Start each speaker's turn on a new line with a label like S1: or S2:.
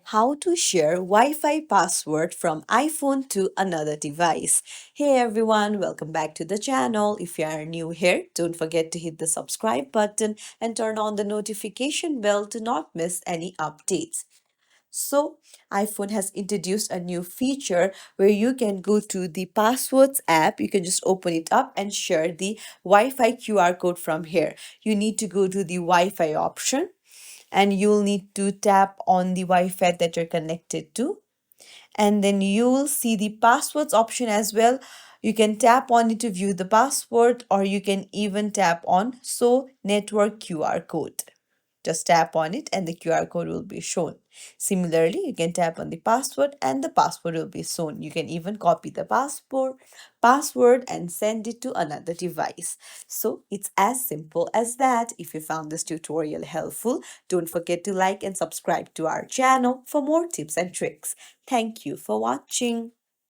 S1: How to share Wi-Fi password from iPhone to another device. Hey everyone, welcome back to the channel. If you are new here, don't forget to hit the subscribe button and turn on the notification bell to not miss any updates. So, iPhone has introduced a new feature where you can go to the passwords app. You can just open it up and share the Wi-Fi QR code from here. You need to go to the Wi-Fi option and you'll need to tap on the Wi-Fi that you're connected to, and then you'll see the passwords option as well. You can tap on it to view the password, or you can even tap on show network QR code. Just tap on it and the QR code will be shown. Similarly, you can tap on the password and the password will be shown. You can even copy the password and send it to another device. So it's as simple as that. If you found this tutorial helpful, don't forget to like and subscribe to our channel for more tips and tricks. Thank you for watching.